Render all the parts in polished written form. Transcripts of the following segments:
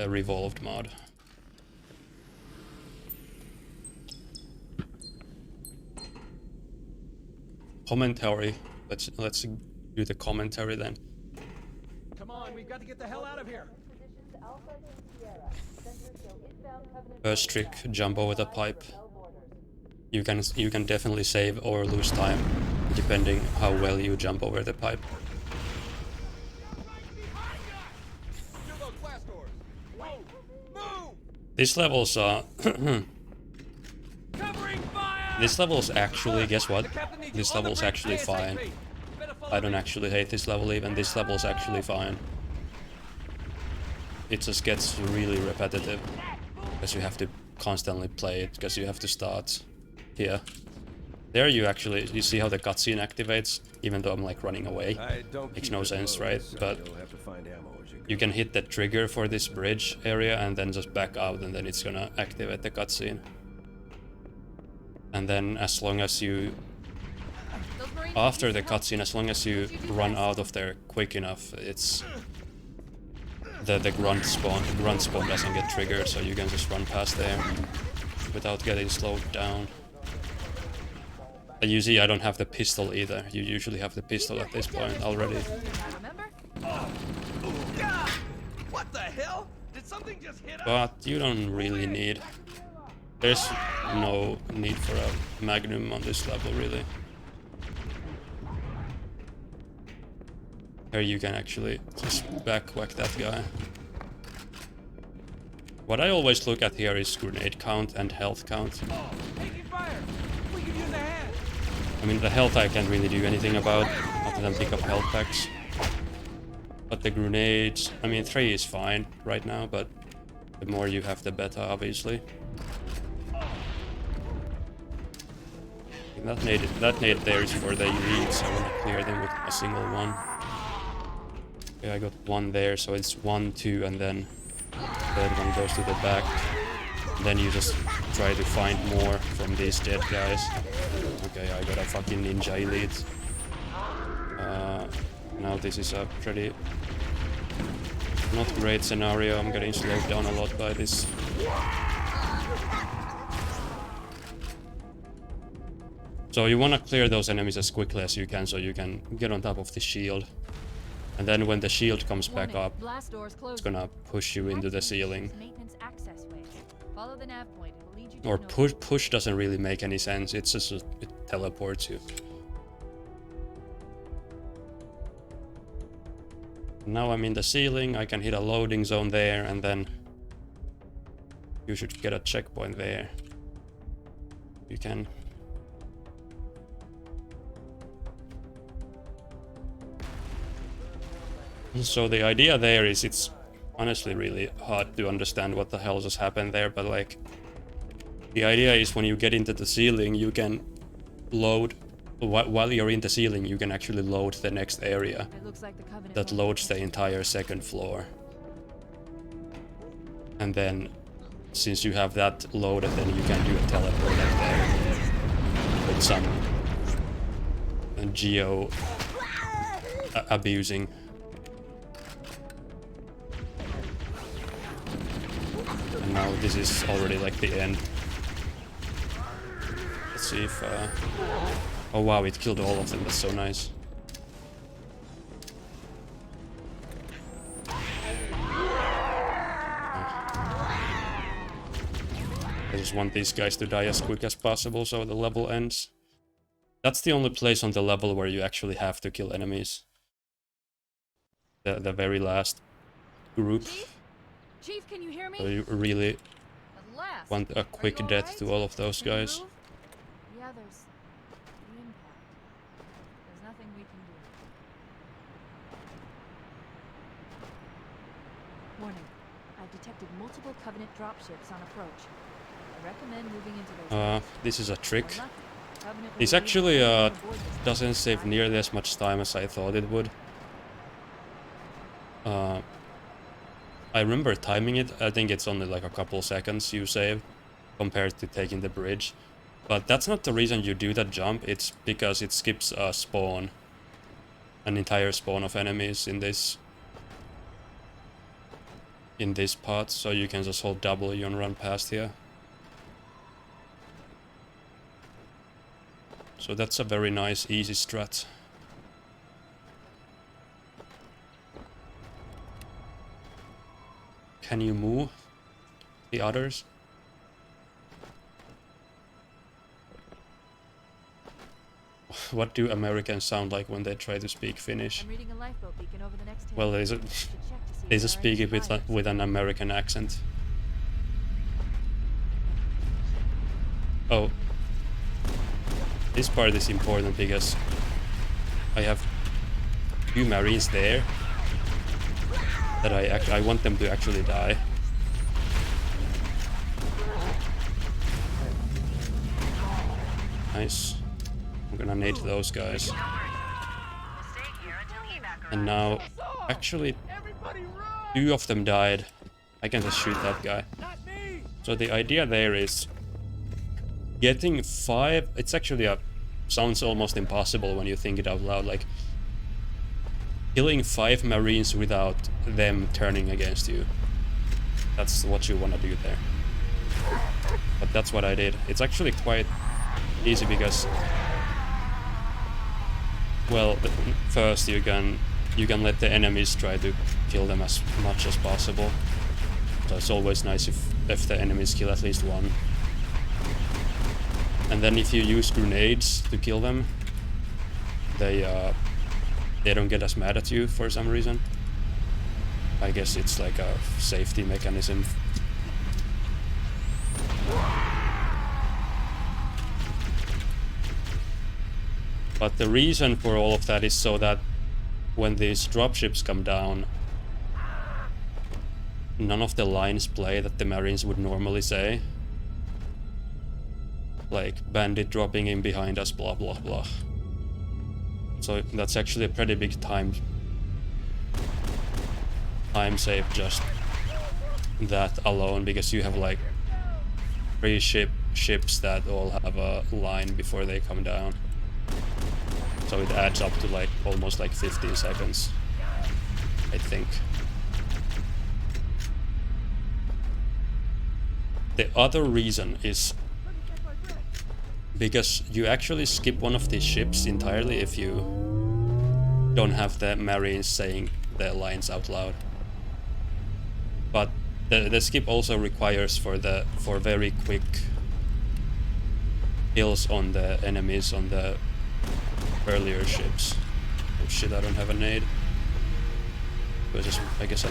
revolved mod. Commentary. Let's do the commentary then. Come on, we've got to get the hell out of here. First trick, jump over the pipe. You can definitely save or lose time depending how well you jump over the pipe. These levels are this level's actually, guess what? This level's actually fine. I don't actually hate this level even. This level's actually fine. It just gets really repetitive because you have to constantly play it, because you have to start here. There you see how the cutscene activates, even though I'm like running away. Makes no sense, right? But you can hit the trigger for this bridge area and then just back out, and then it's gonna activate the cutscene. And then as long as you... After the cutscene, as long as you run out of there quick enough, it's... The grunt spawn doesn't get triggered, so you can just run past there without getting slowed down. And you see I don't have the pistol either. You usually have the pistol at this point already. What the hell? Did something just hit us? But you don't really need... There's no need for a magnum on this level, really. Here you can actually just back-whack that guy. What I always look at here is grenade count and health count. I mean, the health I can't really do anything about, other than pick up health packs. But the grenades, I mean, 3 is fine right now, but the more you have, the better, obviously. That nade there is for the elites. I want to clear them with a single one. Okay, I got one there, so it's 1, 2, and then third one goes to the back. Then you just try to find more from these dead guys. Okay, I got a fucking ninja elite. Now this is a pretty not great scenario. I'm getting slowed down a lot by this. So you want to clear those enemies as quickly as you can, so you can get on top of the shield. And then when the shield comes back up, it's gonna push you into the ceiling. Or push doesn't really make any sense, it's just it teleports you. Now I'm in the ceiling, I can hit a loading zone there, and then you should get a checkpoint there. You can. So the idea there is, it's honestly really hard to understand what the hell just happened there, but like the idea is when you get into the ceiling, you can load while you're in the ceiling, you can actually load the next area that loads the entire second floor. And then since you have that loaded, then you can do a teleport up there with some geo abusing. And now this is already like the end. Let's see if oh wow, it killed all of them, that's so nice. I just want these guys to die as quick as possible so the level ends. That's the only place on the level where you actually have to kill enemies. The very last group. Chief, can you hear me? So you really want a quick death to all of those guys. Yeah, there's the impact. There's nothing we can do. Warning. I've detected multiple Covenant dropships on approach. I recommend moving into those. This is a trick. This actually doesn't save nearly as much time as I thought it would. I remember timing it. I think it's only like a couple seconds you save compared to taking the bridge. But that's not the reason you do that jump. It's because it skips a spawn. An entire spawn of enemies in this. in this part, so you can just hold W and run past here. So that's a very nice, easy strat. Can you move the others? What do Americans sound like when they try to speak Finnish? I'm reading a lifeboat beacon over the next hill. Well, they Should check to see just if speak there it are any fires. with an American accent. Oh. This part is important because I have 2 Marines there that I want them to actually die. Nice. I'm gonna nade those guys. And now, actually, 2 of them died. I can just shoot that guy. So the idea there is getting 5. It's actually sounds almost impossible when you think it out loud. Like killing 5 Marines without them turning against you. That's what you want to do there. But that's what I did. It's actually quite easy because, well, first you can let the enemies try to kill them as much as possible. So it's always nice if the enemies kill at least 1. And then if you use grenades to kill them, they don't get as mad at you for some reason. I guess it's like a safety mechanism. But the reason for all of that is so that when these dropships come down, none of the lines play that the Marines would normally say. Like, bandit dropping in behind us, blah blah blah. So that's actually a pretty big time save just that alone, because you have like 3 ships that all have a line before they come down. So it adds up to like almost like 15 seconds, I think. The other reason is because you actually skip one of these ships entirely if you don't have the Marines saying the lines out loud. But the skip also requires for very quick kills on the enemies on the earlier ships. Oh shit, I don't have a nade. I guess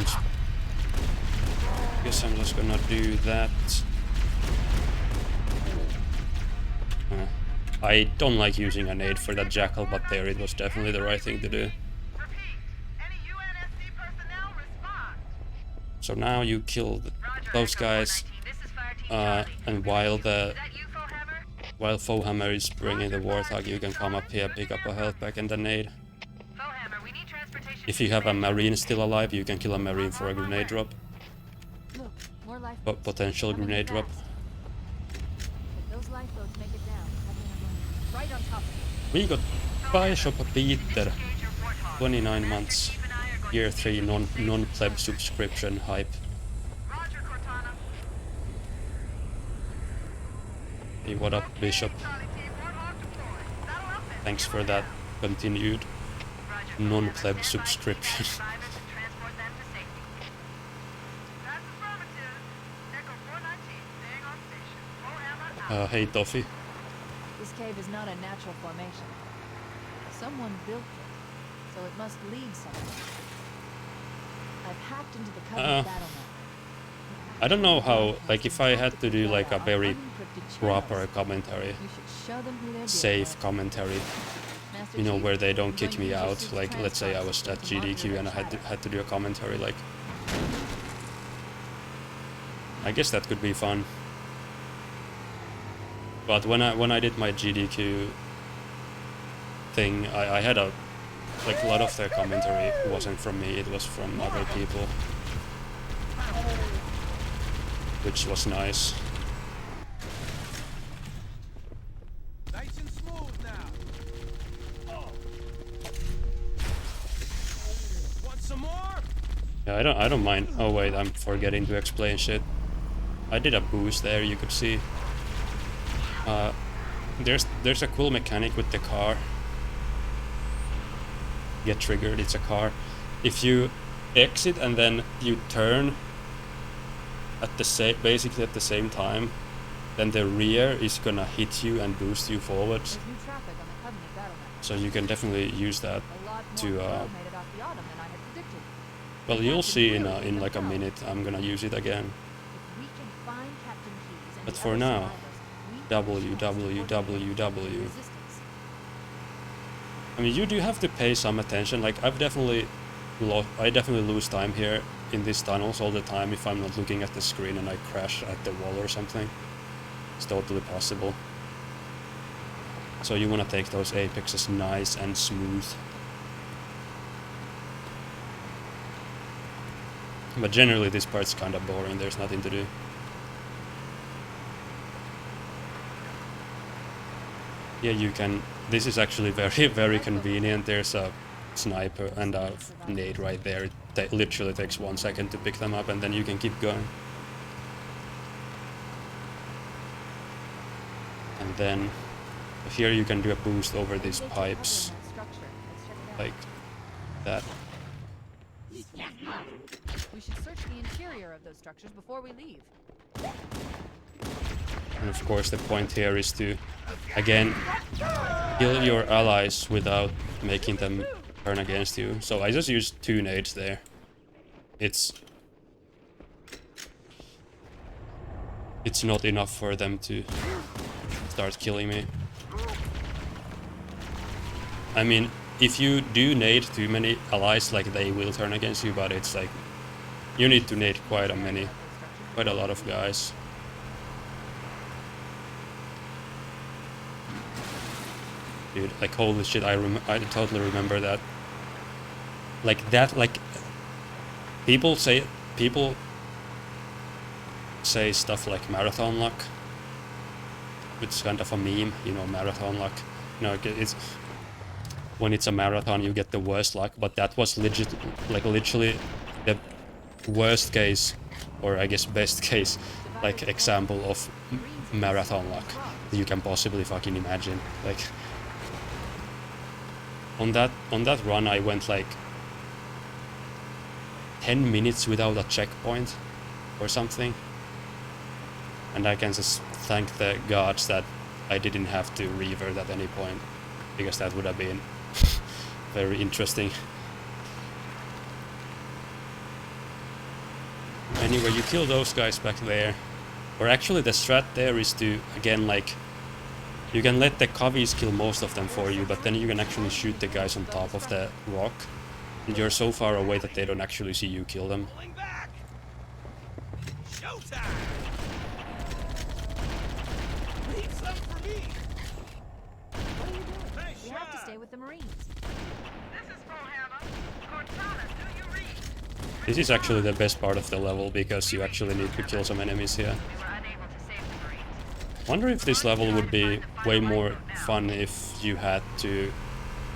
I'm just gonna do that. I don't like using a nade for that jackal, but there it was definitely the right thing to do. So now you kill those guys, and while Foehammer is bringing the Warthog, you can come up here, pick up a health pack and a nade. If you have a Marine still alive, you can kill a Marine for a grenade drop. Potential grenade drop. We got Bishop Peter, 29 months, year 3 non-pleb subscription hype. Hey, what up, Bishop? Thanks for that continued non-pleb subscription. Hey, Toffee. This cave is not a natural formation. Someone built it, so it must lead somewhere. I've hacked into the Covenant battle map. I don't know how, like, if I had to do like a very proper commentary, safe commentary, you know, where they don't kick me out, like, let's say I was at GDQ and I had to do a commentary, like, I guess that could be fun. But when I did my GDQ thing, I had a lot of their commentary wasn't from me, it was from other people, which was nice. Nice and smooth now. Oh. Want some more? Yeah, I don't mind. Oh wait, I'm forgetting to explain shit. I did a boost there, you could see. There's a cool mechanic with the car. Get triggered, it's a car. If you exit and then you turn at the basically at the same time, then the rear is gonna hit you and boost you forwards. There's new traffic on the Covenant battle map. So you can definitely use that A lot more to people made it off the autumn than I had predicted. well, you'll see in like a minute. I'm gonna use it again. If we can find Captain Keyes and But the for other now, survivors, we can www. resistance. I mean, you do have to pay some attention. Like I definitely lose time here in these tunnels all the time if I'm not looking at the screen and I crash at the wall or something. It's totally possible. So you want to take those apexes nice and smooth. But generally this part's kind of boring, there's nothing to do. Yeah, you can... This is actually very convenient. There's a sniper and a nade right there. It literally takes 1 second to pick them up and then you can keep going. And then here you can do a boost over these pipes. Like that. We should search the interior of those structures before we leave. And of course the point here is to, again, kill your allies without making them turn against you. So I just used 2 nades there. It's not enough for them to start killing me. I mean, if you do nade too many allies, like they will turn against you, but it's like you need to nade quite a lot of guys. Dude, like holy shit, I totally remember that. Like people say stuff like marathon luck. It's kind of a meme, you know, marathon luck. No, it's when it's a marathon you get the worst luck, but that was literally the worst case, or I guess best case, like example of marathon luck you can possibly fucking imagine. Like on that run I went like 10 minutes without a checkpoint or something, and I can just thank the gods that I didn't have to revert at any point, because that would have been very interesting. Anyway, you kill those guys back there. Or actually the strat there is to, again, like, you can let the coveys kill most of them for you, but then you can actually shoot the guys on top of the rock. And you're so far away that they don't actually see you kill them. What are you doing? We have to stay with the Marines. This is actually the best part of the level, because you actually need to kill some enemies here. Wonder if this level would be way more fun if you had to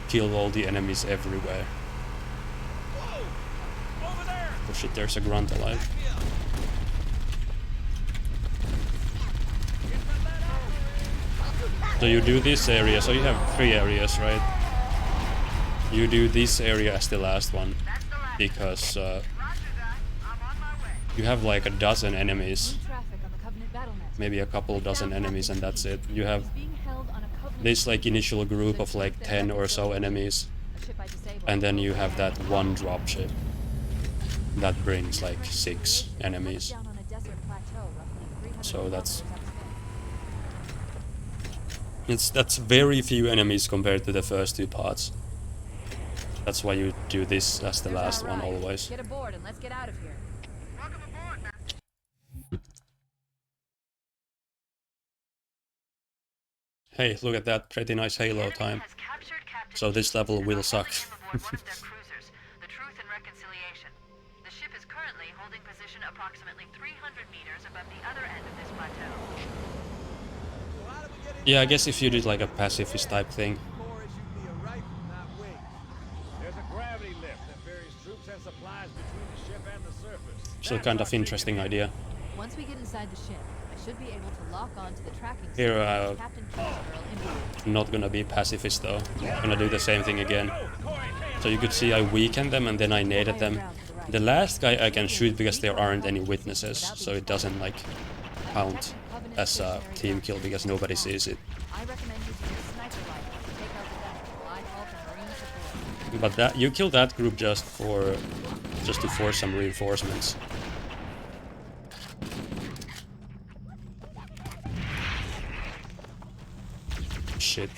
kill all the enemies everywhere. Oh shit, there's a grunt alive. So you do this area, so you have 3 areas, right? You do this area as the last one, because you have like a dozen enemies, maybe a couple dozen enemies, and that's it. You have this like initial group of like 10 or so enemies, and then you have that one dropship that brings like 6 enemies. So that's very few enemies compared to the first 2 parts. That's why you do this as the last one always. Get aboard and let's get out of here. Hey, look at that, pretty nice Halo time. So this level will suck. The Truth and Reconciliation. The ship is currently holding position approximately 300 meters above the other end of this plateau. Yeah, I guess if you did like a pacifist type thing. There's a gravity lift that ferries troops and supplies between the ship and actually kind of interesting idea. Once we get inside the ship, I should be able to lock on to the tracking Here, system that Captain King's girl implemented. I'm not gonna be pacifist though. I'm gonna do the same thing again. So you could see I weakened them and then I naded them. The last guy I can shoot because there aren't any witnesses, so it doesn't like count as a team kill because nobody sees it. I recommend using a sniper rifle to take out the guns while I call for Marine support. But that you kill that group just to force some reinforcements. Shit.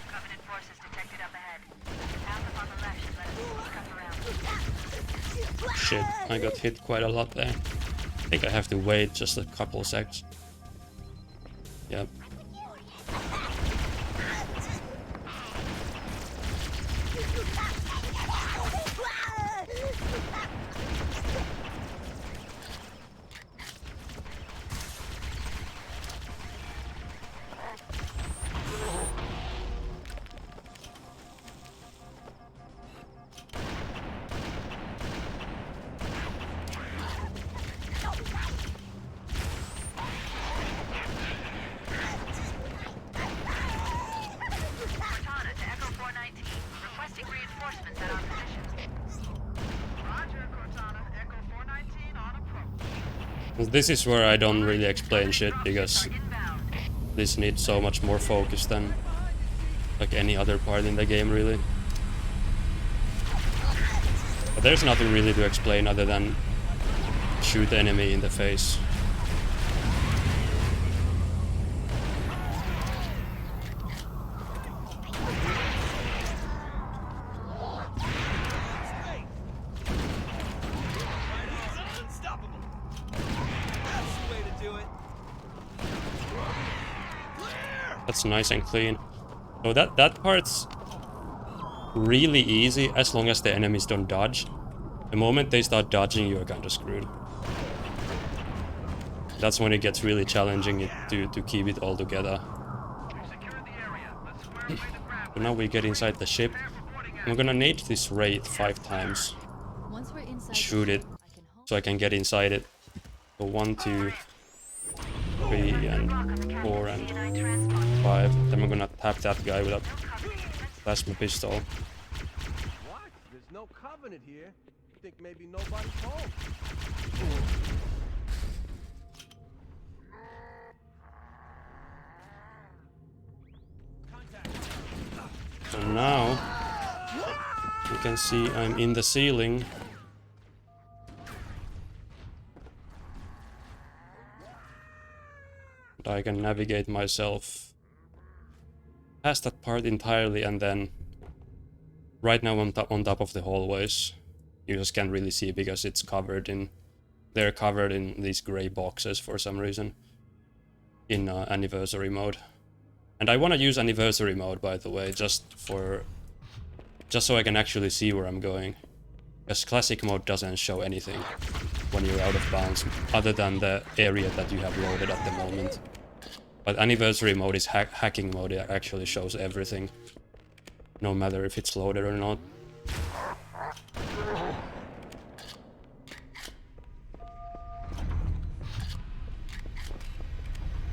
Covenant forces detected up ahead. The path on the left should let us scuff around. Shit, I got hit quite a lot there. I think I have to wait just a couple seconds. Yep. Cortana to Echo 419. Requesting reinforcements at our position. Roger, Cortana. Echo 419 on approach. This is where I don't really explain shit because Inbound. this needs so much more focus than like any other part in the game really. But there's nothing really to explain other than shoot the enemy in the face. Unstoppable. That's the way to do it. That's nice and clean. So that part's really easy as long as the enemies don't dodge. The moment they start dodging, you're kinda screwed. That's when it gets really challenging to keep it all together. Secured the area. Let's square away the ground. So now we get inside the ship. I'm gonna nade this Wraith 5 times. Once we're inside Shoot the it ship, I can hope so I can get inside it. So 1, 2, 3, and 4, and 5. Then I'm gonna tap that guy with a plasma pistol. What? There's no covenant here. Think maybe nobody's home. So now you can see I'm in the ceiling. And I can navigate myself past that part entirely, and then right now I'm on top of the hallways. You just can't really see because it's covered in... They're covered in these gray boxes for some reason in anniversary mode. And I want to use anniversary mode, by the way, just so I can actually see where I'm going. Because classic mode doesn't show anything when you're out of bounds, other than the area that you have loaded at the moment. But anniversary mode is hacking mode, it actually shows everything, no matter if it's loaded or not.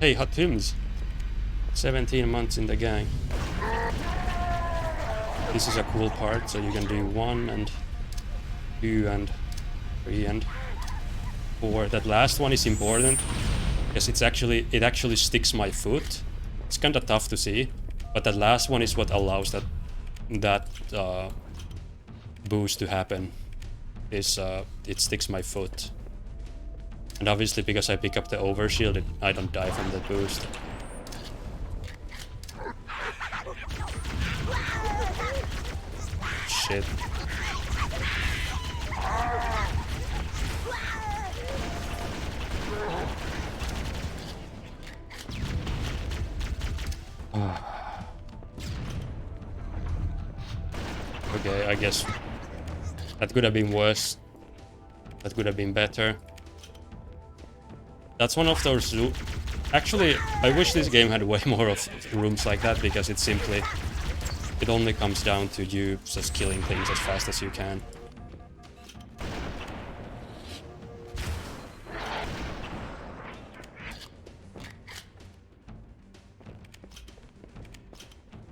Hey, Hot Tims! 17 months in the gang. This is a cool part, so you can do 1 and 2 and 3 and 4. That last one is important because it actually sticks my foot. It's kind of tough to see, but that last one is what allows that boost to happen. It sticks my foot, and obviously because I pick up the overshield, I don't die from the boost. Shit. I guess that could have been worse. That could have been better. That's one of those... Actually, I wish this game had way more of rooms like that, because it simply... It only comes down to you just killing things as fast as you can.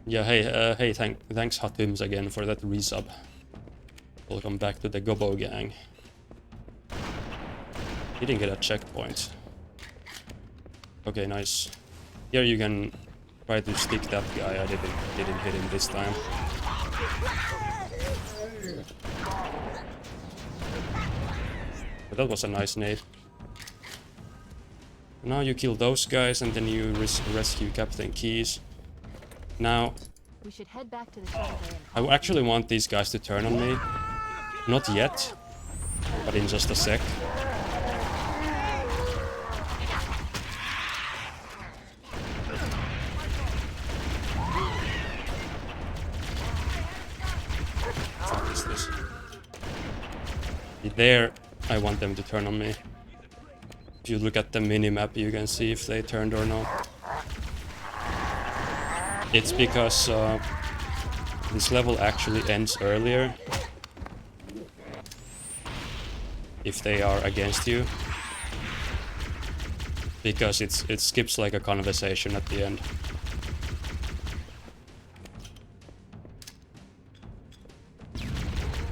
Yeah, hey, thanks Hatums again for that resub. Welcome back to the Gobo gang. He didn't get a checkpoint. Okay, nice. Here you can try to stick that guy. I didn't hit him this time. But that was a nice nade. Now you kill those guys and then you rescue Captain Keys. Now, We should head back to the shuttle bay I and actually want these guys to turn on me. Not yet, but in just a sec. What is this? There, I want them to turn on me. If you look at the minimap, you can see if they turned or not. It's because this level actually ends earlier if they are against you, because it skips like a conversation at the end.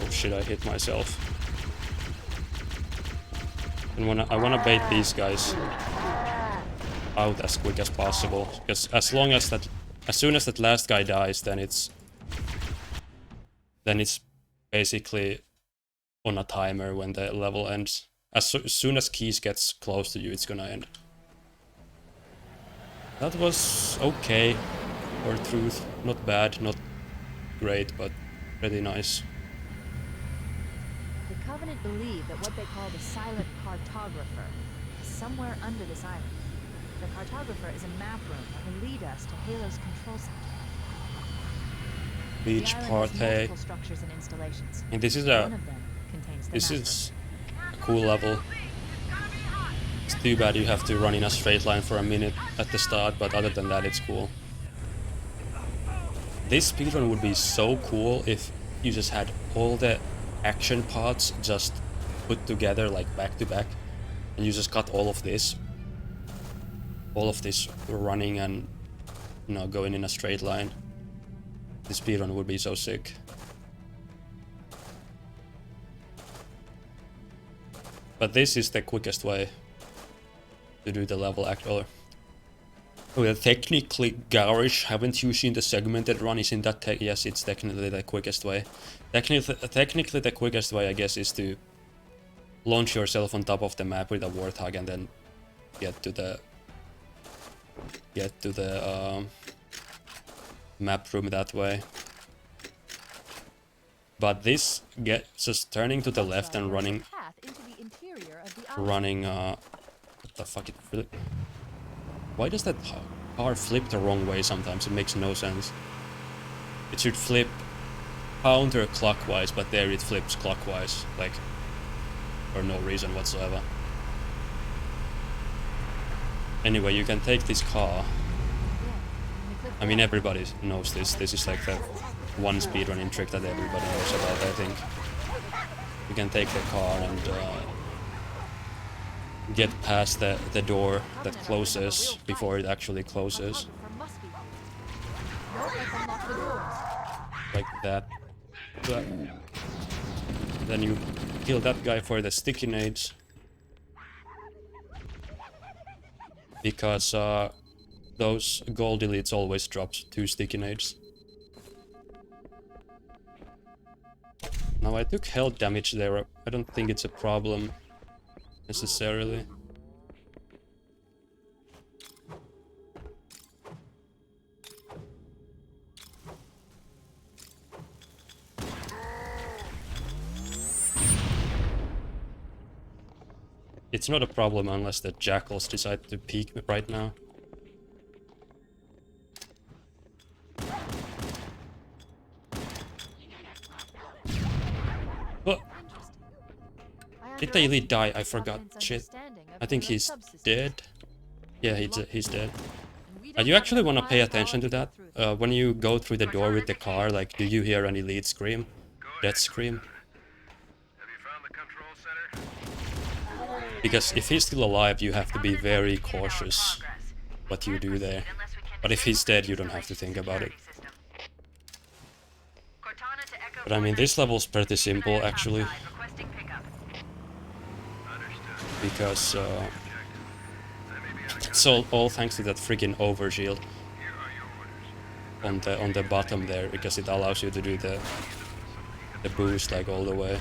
Oh shit, I hit myself. And I wanna bait these guys out as quick as possible, because as soon as that last guy dies, then it's basically on a timer when the level ends. As soon as Keys gets close to you, it's gonna end. That was okay, for truth. Not bad, not great, but pretty nice. The Covenant believe that what they call the silent cartographer is somewhere under this island. The cartographer is a map room that will lead us to Halo's control center. Beach The island has party. multiple structures and installations. And this is One of them contains the this map is a cool level. It's too bad you have to run in a straight line for a minute at the start, but other than that, it's cool. This speedrun would be so cool if you just had all the action parts just put together like back to back, and you just got all of this running and, you know, going in a straight line. This speedrun would be so sick. But this is the quickest way to do the level actually. Well, technically garish, haven't you seen the segmented run? Isn't that yes, it's technically the quickest way. Technically the quickest way, I guess, is to launch yourself on top of the map with a Warthog and then get to the map room that way. But this just turning to the left and running path into the interior of the island. what the fuck, why does that car flip the wrong way sometimes? It makes no sense. It should flip counterclockwise, but there it flips clockwise, like, for no reason whatsoever. Anyway, you can take this car. I mean, everybody knows this. This is like the one speedrunning trick that everybody knows about, I think. You can take the car and get past the door that closes before it actually closes. Like that. Then you kill that guy for the sticky nades. Because those gold elites always drops 2 sticky nades. Now I took health damage there. I don't think it's a problem necessarily. It's not a problem unless the jackals decide to peek right now. Did the elite die? I forgot. Shit. I think he's dead. Yeah, he's dead. You actually want to pay attention to that. When you go through the door with the car, like, do you hear an elite scream? Death scream? Have you found the control center? Because if he's still alive, you have to be very cautious what you do there. But if he's dead, you don't have to think about it. But I mean, this level's pretty simple, actually. Because, it's all thanks to that freaking overshield on the bottom there, because it allows you to do the boost like all the way.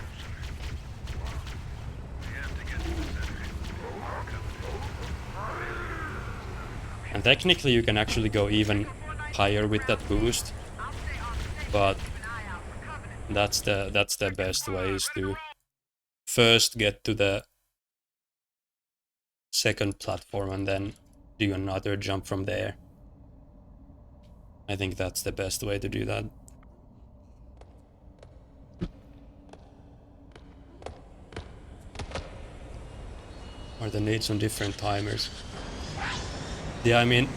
And technically you can actually go even higher with that boost, but that's the best way, is to first get to the second platform and then do another jump from there. I think that's the best way to do that. Are the nades on different timers? Yeah, I mean,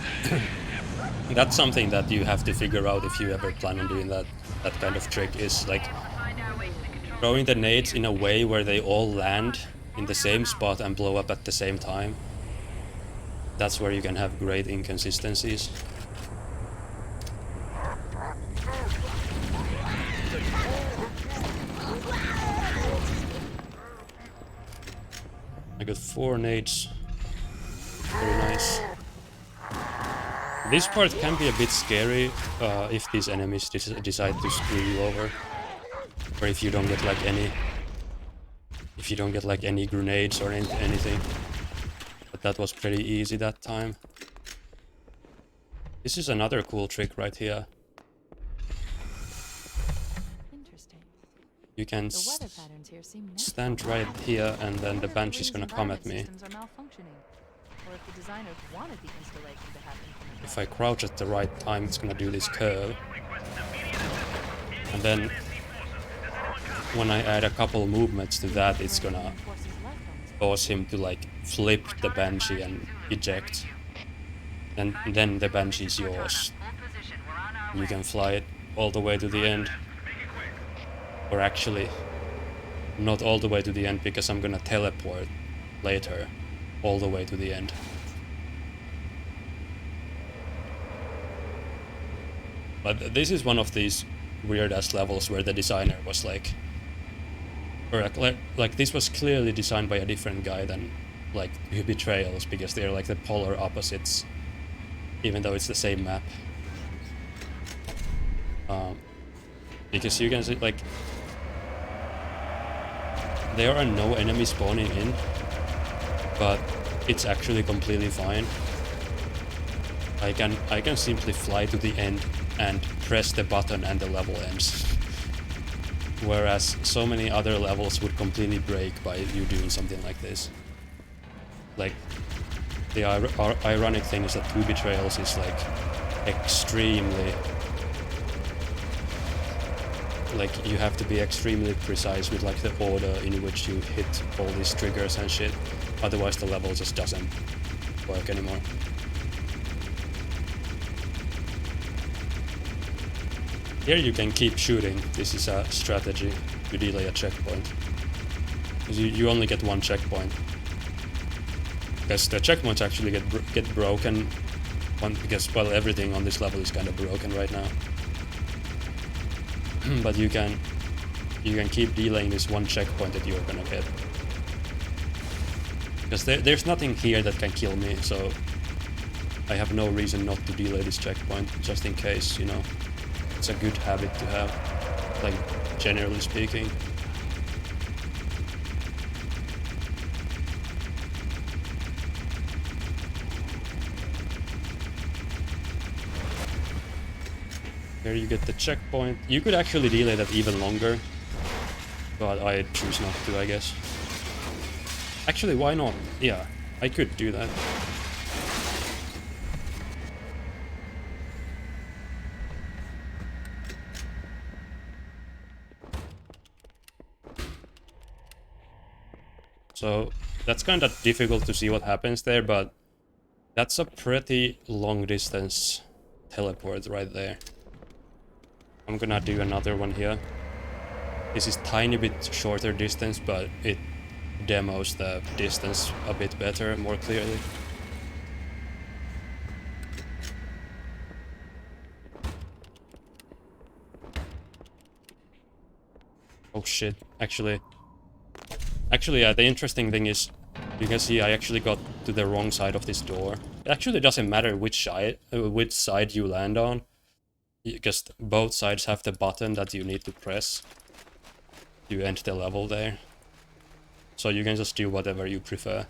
that's something that you have to figure out if you ever plan on doing that kind of trick, is like throwing the nades in a way where they all land in the same spot and blow up at the same time. That's where you can have great inconsistencies. I got 4 nades. Very nice. This part can be a bit scary if these enemies decide to screw you over, or if you don't get like any grenades or anything. But that was pretty easy that time. This is another cool trick right here. Interesting. You can The weather patterns here seem natural. stand right here, and then the Banshee's gonna come at me. Systems are malfunctioning. Or if the designers wanted the installation to happen from the If I crouch at the right time, it's gonna do this curve. And then when I add a couple movements to that, it's gonna cause him to like flip the Banshee and eject. And then the Banshee's yours. You can fly it all the way to the end. Or actually, not all the way to the end, because I'm gonna teleport later all the way to the end. But this is one of these weird-ass levels where the designer was like... Or like this was clearly designed by a different guy than like Betrayals, because they're like the polar opposites, even though it's the same map. Because you can see, like, there are no enemies spawning in, but it's actually completely fine. I can simply fly to the end and press the button and the level ends. Whereas so many other levels would completely break by you doing something like this. Like, the ironic thing is that 2 Betrayals is like extremely... Like, you have to be extremely precise with like the order in which you hit all these triggers and shit. Otherwise the level just doesn't work anymore. Here you can keep shooting. This is a strategy to delay a checkpoint. You only get 1 checkpoint. Because the checkpoints actually get broken, because, well, everything on this level is kind of broken right now. But you can keep delaying this 1 checkpoint that you're gonna get. Because there's nothing here that can kill me, so I have no reason not to delay this checkpoint, just in case, you know. It's a good habit to have, like, generally speaking. Here you get the checkpoint. You could actually delay that even longer, but I choose not to, I guess. Actually, why not? Yeah, I could do that. So that's kind of difficult to see what happens there, but that's a pretty long distance teleport right there. I'm gonna do another one here. This is tiny bit shorter distance, but it demos the distance a bit better, more clearly. Oh shit, actually, yeah, the interesting thing is, you can see I actually got to the wrong side of this door. It actually doesn't matter which side you land on, because both sides have the button that you need to press to end the level there. So you can just do whatever you prefer.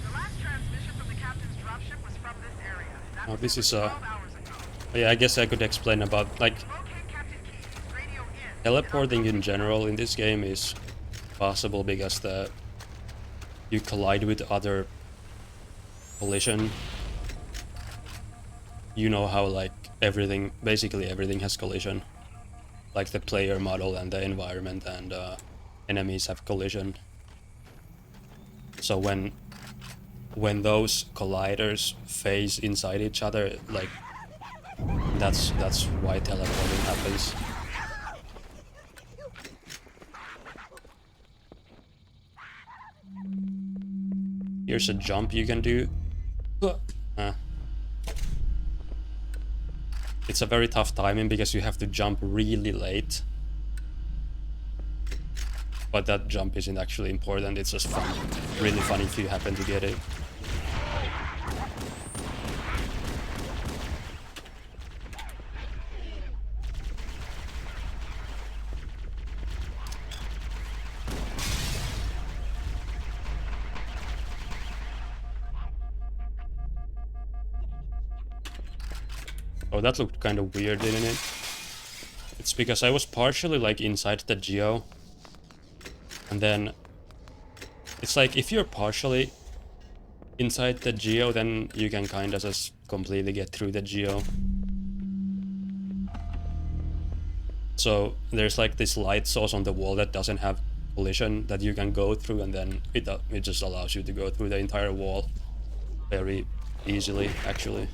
The last transmission from the captain's dropship was from this area. That was This is 12 hours ago. yeah, I guess I could explain about, like, Locate Captain Keyes, radio in. teleporting in general in this game is possible because you collide with other collision. You know how, like, basically everything has collision. Like the player model and the environment and enemies have collision. So when those colliders phase inside each other, like, that's why teleporting happens. Here's a jump you can do. It's a very tough timing because you have to jump really late. But that jump isn't actually important, it's just fun. Really fun if you happen to get it. Oh, that looked kind of weird, didn't it? It's because I was partially, like, inside the geo. And then it's like, if you're partially inside the geo, then you can kind of just completely get through the geo. So there's like this light source on the wall that doesn't have collision that you can go through, and then it just allows you to go through the entire wall very easily, actually.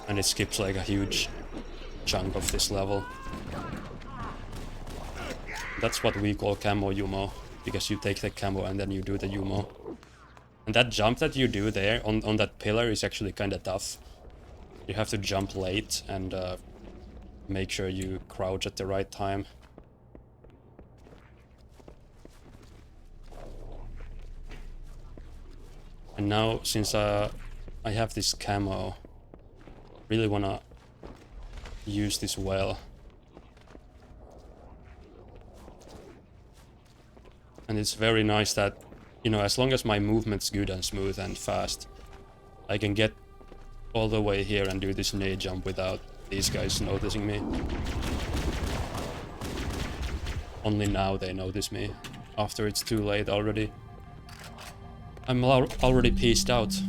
And it skips like a huge chunk of this level. That's what we call Camo Yumo, because you take the Camo and then you do the Yumo. And that jump that you do there on that pillar is actually kinda tough. You have to jump late and make sure you crouch at the right time. And now, since I have this Camo, really wanna use this well. And it's very nice that, you know, as long as my movement's good and smooth and fast, I can get all the way here and do this nade jump without these guys noticing me. Only now they notice me, after it's too late already. I'm already peaced out. This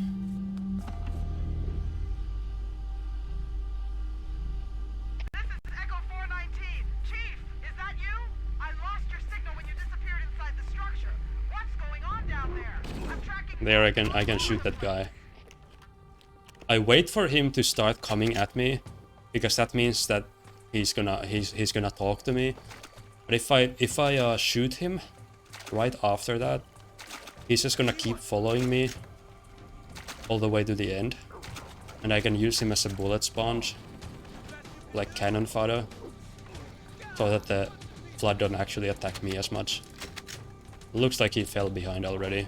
is Echo 419. Chief, is that you? I lost your signal when you disappeared inside the structure. What's going on down there? I'm tracking... There I can shoot that guy. I wait for him to start coming at me, because that means that he's gonna talk to me. But if I shoot him right after that, he's just gonna keep following me all the way to the end. And I can use him as a bullet sponge, like cannon fodder, so that the flood don't actually attack me as much. Looks like he fell behind already.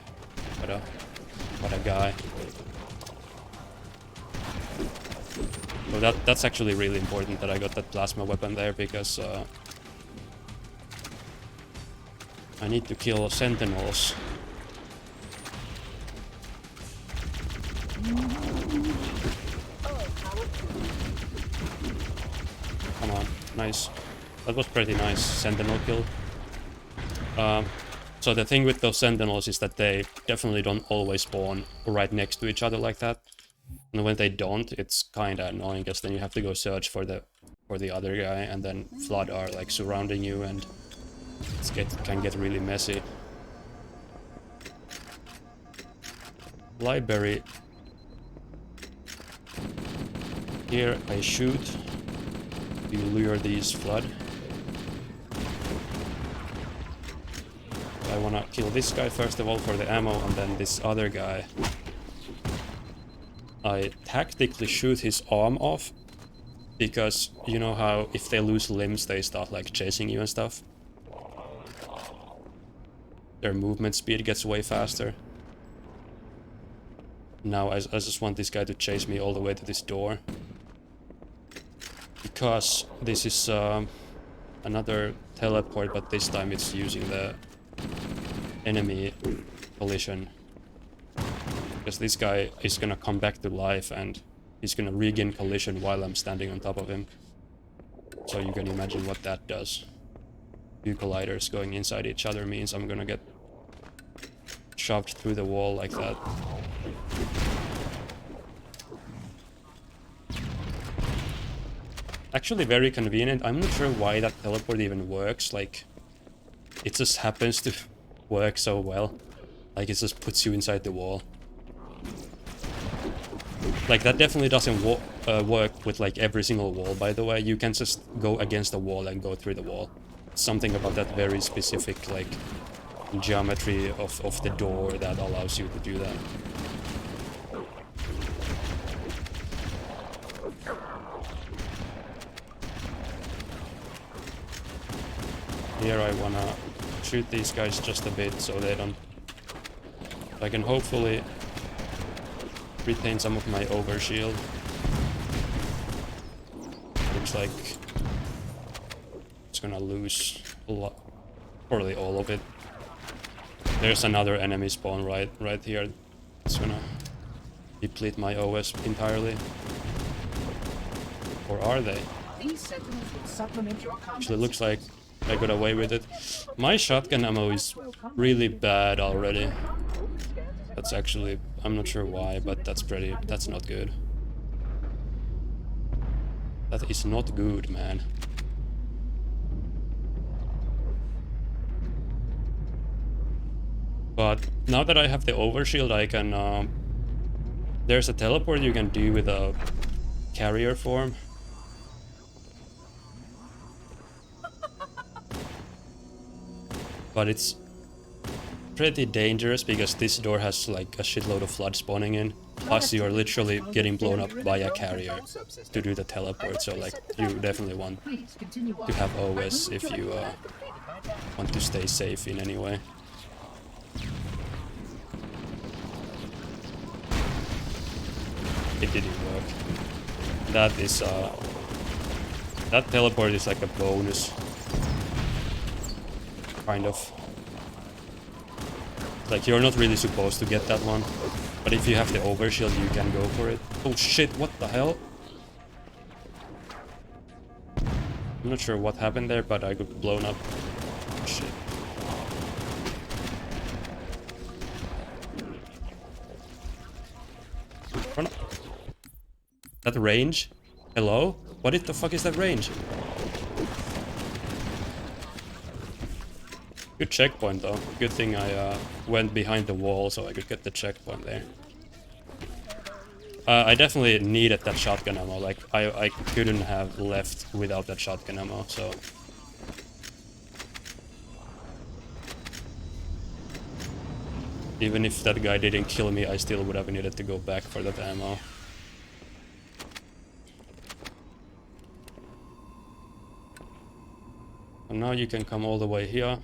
What a guy. So that's actually really important that I got that plasma weapon there, because I need to kill Sentinels. Come on, nice. That was pretty nice Sentinel kill. So the thing with those Sentinels is that they definitely don't always spawn right next to each other like that. And when they don't, it's kinda annoying, because then you have to go search for the other guy, and then Flood are like surrounding you, and can get really messy. Library. Here I shoot. You lure these Flood. I wanna kill this guy first of all for the ammo, and then this other guy. I tactically shoot his arm off, because you know how if they lose limbs they start like chasing you and stuff. Their movement speed gets way faster. Now I just want this guy to chase me all the way to this door. Because this is another teleport, but this time it's using the enemy collision. Because this guy is gonna come back to life and he's gonna regain collision while I'm standing on top of him. So you can imagine what that does. Two colliders going inside each other means I'm gonna get shoved through the wall like that. Actually very convenient. I'm not sure why that teleport even works. Like, it just happens to work so well. Like, it just puts you inside the wall. Like, that definitely doesn't work with like every single wall, by the way. You can just go against the wall and go through the wall. Something about that very specific like geometry of the door that allows you to do that. Here I wanna shoot these guys just a bit so they don't... I can hopefully retain some of my overshield. Looks like it's gonna lose a lot, probably all of it. There's another enemy spawn right here. It's gonna deplete my OS entirely. Or are they? Actually looks like I got away with it. My shotgun ammo is really bad already. That's actually, I'm not sure why, but that's not good. That is not good, man. But now that I have the overshield, I can, there's a teleport you can do with a carrier form. But it's pretty dangerous because this door has like a shitload of Flood spawning in. Plus you're literally getting blown up by a carrier to do the teleport, so like you definitely want to have OS if you want to stay safe in any way. It didn't work. That is that teleport is like a bonus. Kind of. Like, you're not really supposed to get that one. But if you have the overshield, you can go for it. Oh shit, what the hell? I'm not sure what happened there, but I got blown up. Shit. Run up. That range? Hello? What the fuck is that range? Good checkpoint though. Good thing I went behind the wall so I could get the checkpoint there. I definitely needed that shotgun ammo. Like, I couldn't have left without that shotgun ammo, so... Even if that guy didn't kill me, I still would have needed to go back for that ammo. And now you can come all the way here.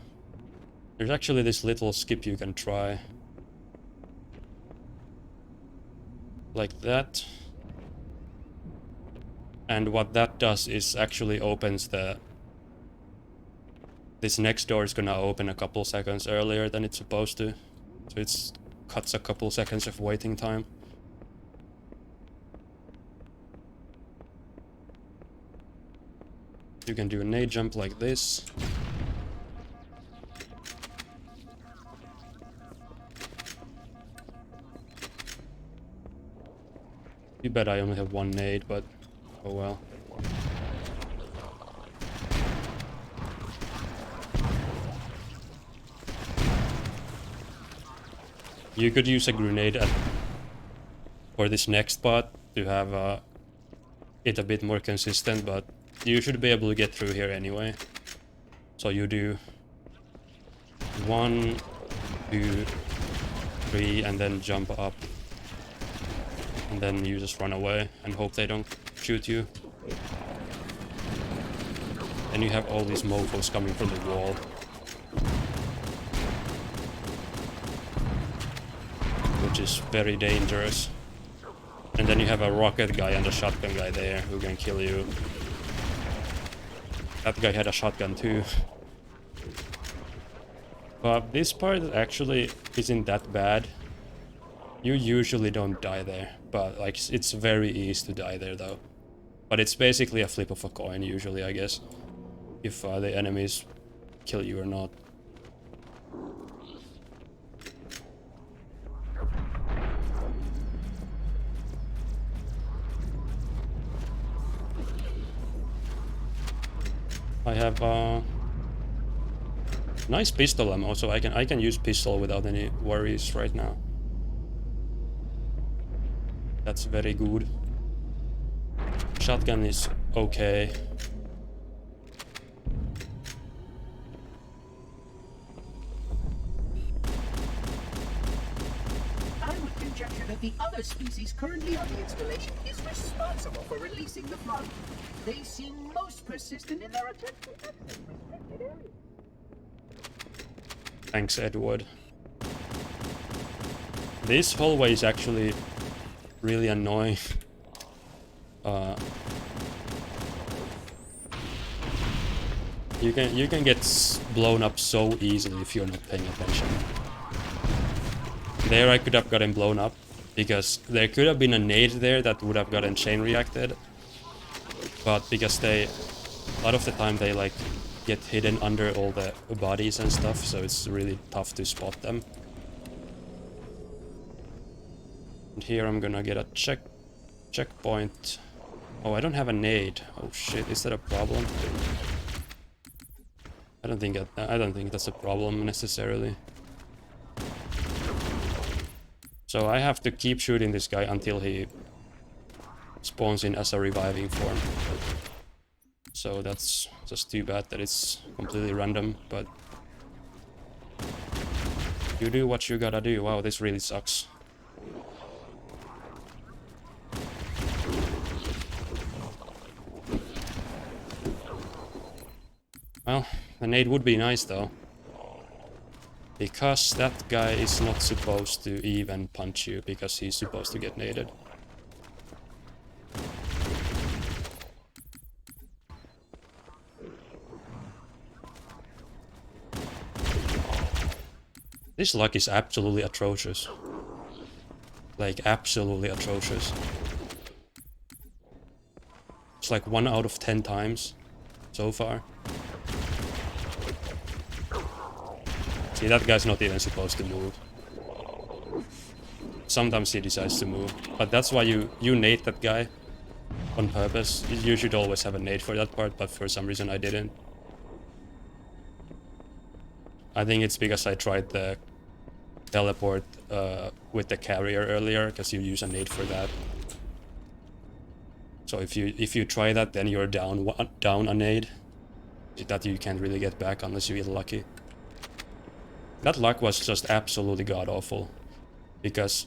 There's actually this little skip you can try. Like that. And what that does is actually opens the... This next door is gonna open a couple seconds earlier than it's supposed to. So it cuts a couple seconds of waiting time. You can do a nade jump like this. Too bad I only have one nade, but oh well. You could use a grenade for this next part to have it a bit more consistent, but you should be able to get through here anyway. So you do 1, 2, 3, and then jump up. And then you just run away and hope they don't shoot you. And you have all these mofos coming from the wall. Which is very dangerous. And then you have a rocket guy and a shotgun guy there who can kill you. That guy had a shotgun too. But this part actually isn't that bad. You usually don't die there, but like it's very easy to die there though. But it's basically a flip of a coin usually, I guess, if the enemies kill you or not. I have nice pistol ammo, so I can use pistol without any worries right now. That's very good. Shotgun is okay. I would conjecture that the other species currently on the installation is responsible for releasing the flood. They seem most persistent in their attempt to access restricted areas. Thanks, Edward. This hallway is actually really annoying. You can get blown up so easily if you're not paying attention. There I could have gotten blown up because there could have been a nade there that would have gotten chain reacted, but because a lot of the time they like get hidden under all the bodies and stuff, so it's really tough to spot them. And here I'm gonna get a checkpoint. Oh, I don't have a nade. Oh shit, is that a problem? I don't think that's a problem necessarily. So I have to keep shooting this guy until he spawns in as a reviving form. So that's just too bad that it's completely random, but you do what you gotta do. Wow, this really sucks. Well, a nade would be nice though, because that guy is not supposed to even punch you, because he's supposed to get naded. This luck is absolutely atrocious. Like, absolutely atrocious. It's like 1 out of 10 times so far. See, that guy's not even supposed to move. Sometimes he decides to move, but that's why you nade that guy on purpose. You should always have a nade for that part, but for some reason I didn't. I think it's because I tried the teleport with the carrier earlier, because you use a nade for that. So if you try that, then you're down a nade that you can't really get back unless you get lucky. That luck was just absolutely god-awful, because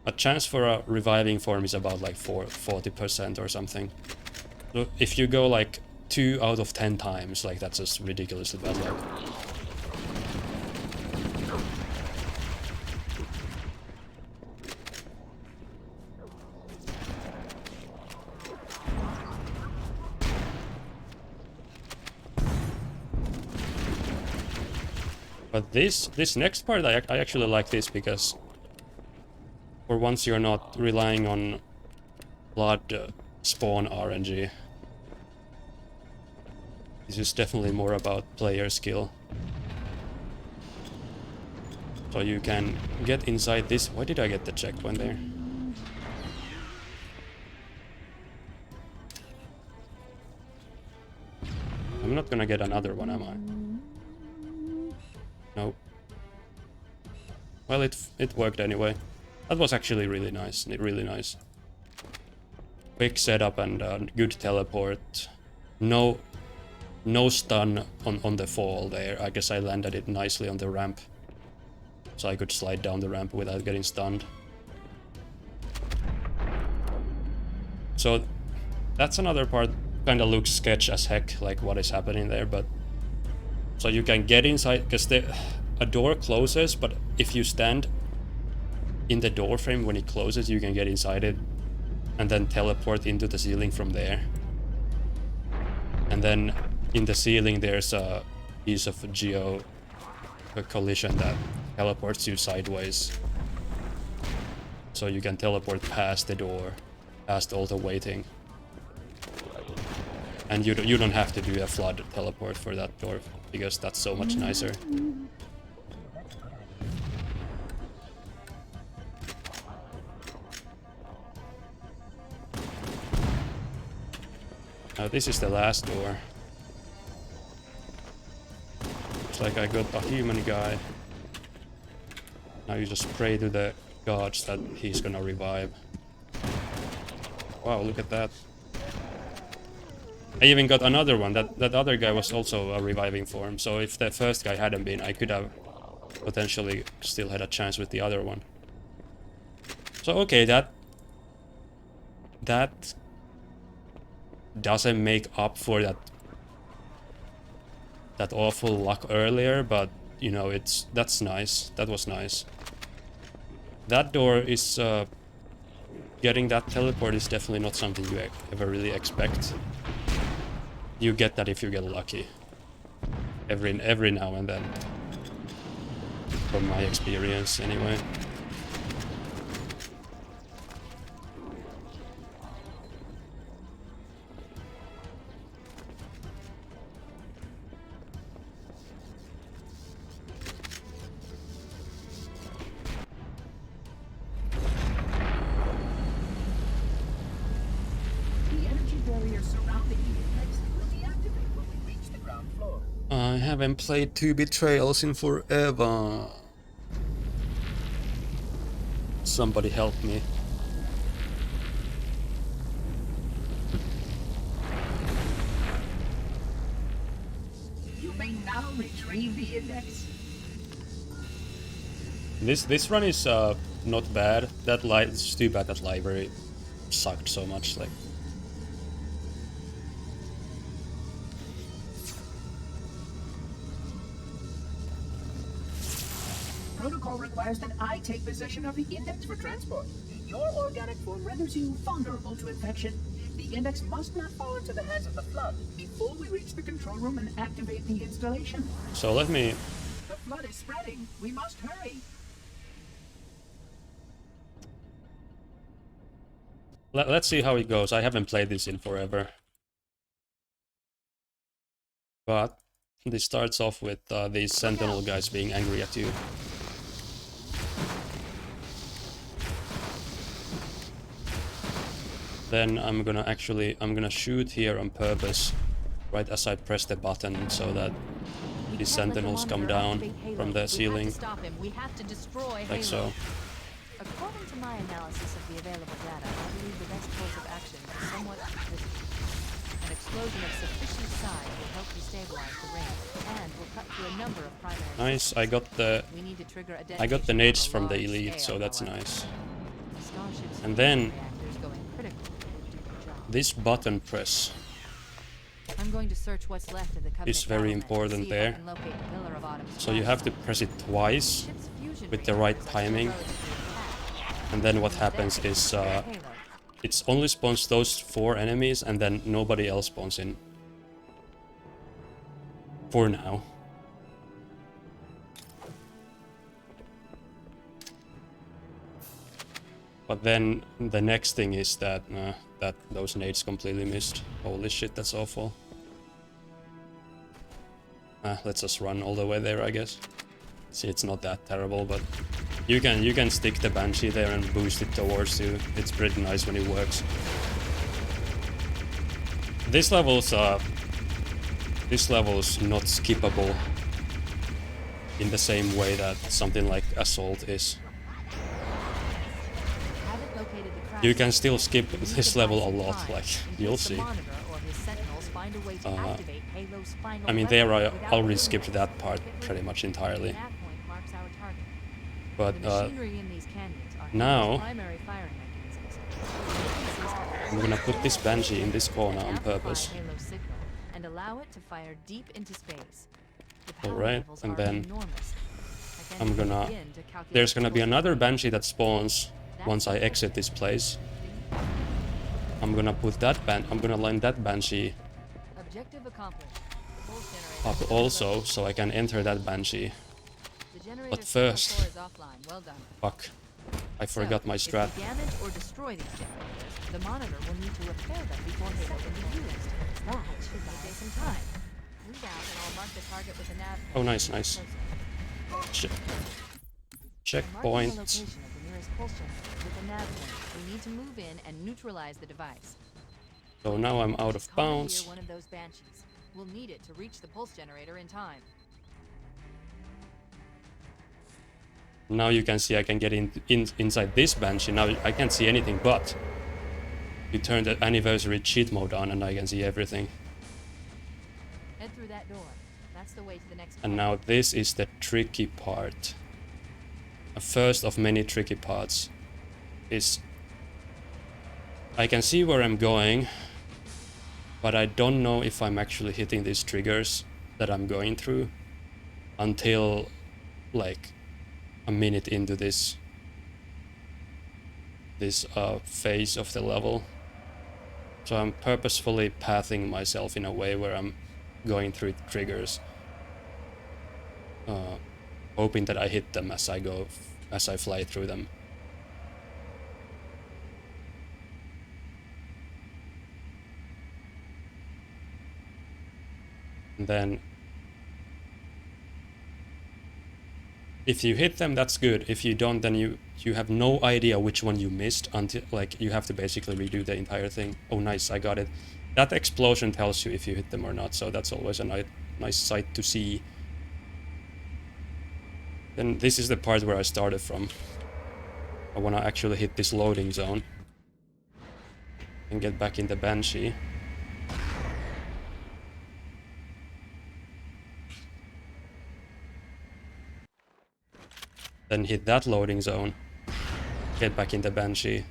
a chance for a reviving form is about like 40% or something. So if you go like 2 out of 10 times, like that's just ridiculously bad luck. But this next part, I actually like this, because for once you're not relying on blood spawn RNG. This is definitely more about player skill. So you can get inside this. Why did I get the checkpoint there? not gonna get another one, am I? Nope. Well, it worked anyway. That was actually really nice. Really nice. Quick setup and good teleport. No stun on the fall there. I guess I landed it nicely on the ramp. So I could slide down the ramp without getting stunned. So that's another part. Kinda looks sketch as heck, like what is happening there, but... So you can get inside, because a door closes, but if you stand in the door frame when it closes, you can get inside it. And then teleport into the ceiling from there. And then in the ceiling there's a piece of a collision that teleports you sideways. So you can teleport past the door, past all the waiting. And you don't have to do a flood teleport for that door, because that's so much nicer. Now this is the last door. Looks like I got a human guy. Now you just pray to the gods that he's gonna revive. Wow, look at that. I even got another one. That other guy was also a reviving form, so if the first guy hadn't been, I could have potentially still had a chance with the other one. So okay, that doesn't make up for that awful luck earlier, but you know, that's nice. That was nice. That door is getting that teleport is definitely not something you ever really expect. You get that if you get lucky. Every now and then. From my experience anyway. I haven't played 2 Betrayals in forever. Somebody help me. You may now retrieve the index. This run is not bad. It's too bad that library sucked so much. Like. Protocol requires that I take possession of the index for transport. Your organic form renders you vulnerable to infection. The index must not fall into the hands of the flood before we reach the control room and activate the installation. So let me... The flood is spreading. We must hurry. Let's see how it goes. I haven't played this in forever. But this starts off with these Sentinel guys being angry at you. Then I'm gonna shoot here on purpose, right as I press the button, so that these Sentinels come down from the ceiling, like so. According to my analysis of the available data, I believe the best course of action is somewhat visible. An explosion of sufficient size will help you stabilize the ring, and will cut through a number of primary Nice, systems. I got the nades from the elite, so that's nice. And then this button press I'm going to search what's left of the is very important there. So you have to press it twice with the right timing. And then what happens is it only spawns those 4 enemies and then nobody else spawns in. For now. But then the next thing is that those nades completely missed. Holy shit, that's awful. Let's just run all the way there, I guess. See, it's not that terrible, but you can stick the Banshee there and boost it towards you. It's pretty nice when it works. This level's this level is not skippable in the same way that something like Assault is. Haven't located the crash You can site still yet. skip We need this to buy level a some lot, time like, in you'll case the see. Monitor or his Sentinels find a way to activate Halo's final I mean, weapon there I without already doing skipped this. that part Get pretty ready. much entirely. That point marks our target. But The machinery in these canyons are now- Halo's primary firing mechanisms. I'm gonna put this Banshee in this corner on Amplify purpose. Halo's signal and allow it to fire deep into space. The power Alright, levels and are then enormous. I can't I'm even gonna... begin to calculate There's the gonna be force. another Banshee that spawns once I exit this place. I'm gonna put that I'm gonna line that Banshee Objective accomplished. Pulse generator up also, so I can enter that Banshee. The generator's But signal first- core is offline. Well done. Fuck. I forgot my So, strat. If you damage or destroy these generators, the monitor will need to repair them before Halo can be used. That should buy us some time. Move out and I'll mark the target with a nav. Oh, nice, nice. Closer. Checkpoint. Marking the location of the nearest pulse generator with a nav point. We need to move in and neutralize the device. So now I'm out of bounds. Commandeer one of those banshees. We'll need it to reach the pulse generator in time. Now you can see I can get inside this Banshee. Now I can't see anything, but you turn the anniversary cheat mode on and I can see everything. Head through that door. That's the way to the next. And now this is the tricky part. A first of many tricky parts is I can see where I'm going, but I don't know if I'm actually hitting these triggers that I'm going through until like a minute into this phase of the level. So I'm purposefully pathing myself in a way where I'm going through triggers, hoping that I hit them as I fly through them. And then if you hit them, that's good. If you don't, then you have no idea which one you missed until, like, you have to basically redo the entire thing. Oh, nice, I got it. That explosion tells you if you hit them or not, so that's always a nice sight to see. Then this is the part where I started from. I want to actually hit this loading zone and get back in the Banshee. Then hit that loading zone, get back in the Banshee.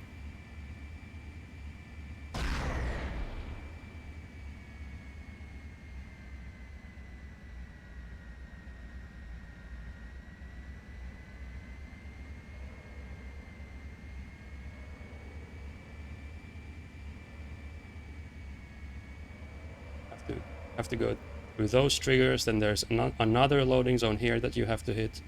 Have to go through those triggers, then there's another loading zone here that you have to hit.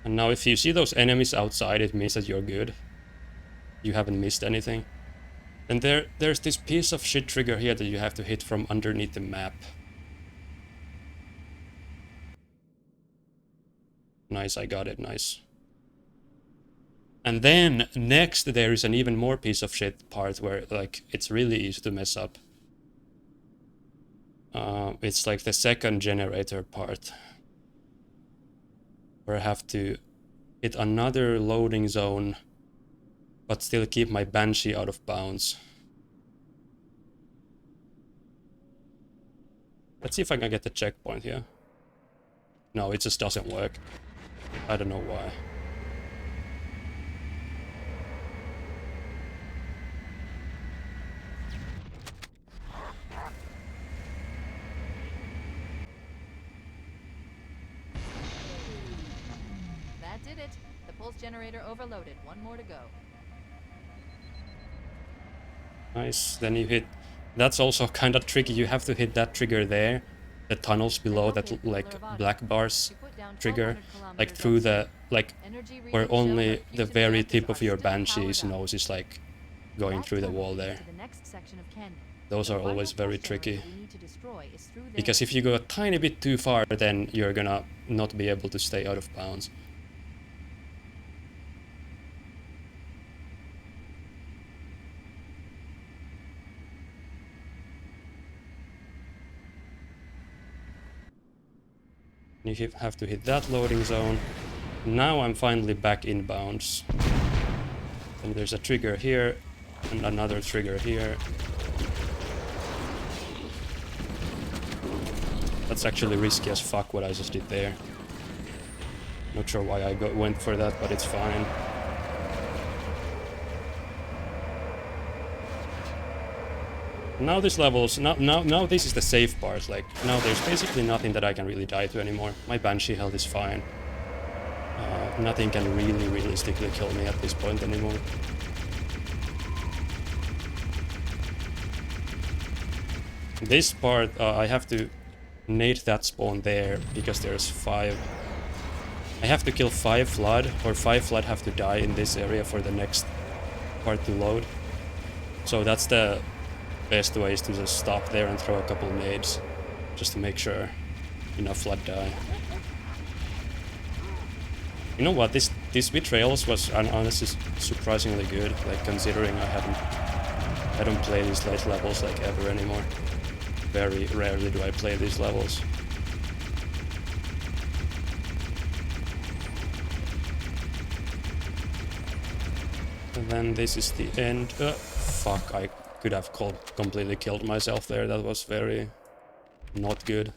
And now if you see those enemies outside, it means that you're good. You haven't missed anything. And there's this piece of shit trigger here that you have to hit from underneath the map. Nice, I got it, nice. And then next there is an even more piece of shit part where, like, it's really easy to mess up. It's like the second generator part, where I have to hit another loading zone but still keep my Banshee out of bounds. Let's see if I can get the checkpoint here. No, it just doesn't work. I don't know why. That did it. The pulse generator overloaded. One more to go. Nice, then you hit... That's also kind of tricky, you have to hit that trigger there. The tunnels below that, like, black bars trigger. Like through the, like, where only the very tip of your Banshee's nose is, like, going through the wall there. Those are always very tricky. Because if you go a tiny bit too far, then you're gonna not be able to stay out of bounds. You have to hit that loading zone. Now I'm finally back inbounds. And there's a trigger here, and another trigger here. That's actually risky as fuck what I just did there. Not sure why I went for that, but it's fine. Now this level's now this is the safe part. Like now there's basically nothing that I can really die to anymore. My Banshee health is fine. Nothing can really realistically kill me at this point anymore. This part I have to nade that spawn there because there's 5. I have to kill 5 flood, or 5 flood have to die in this area for the next part to load. So that's the best way, is to just stop there and throw a couple nades, just to make sure enough flood die. You know what, this Betrayals was honestly surprisingly good, like considering I don't play these late levels like ever anymore. Very rarely do I play these levels. And then this is the end. Fuck, I could have completely killed myself there. That was very not good.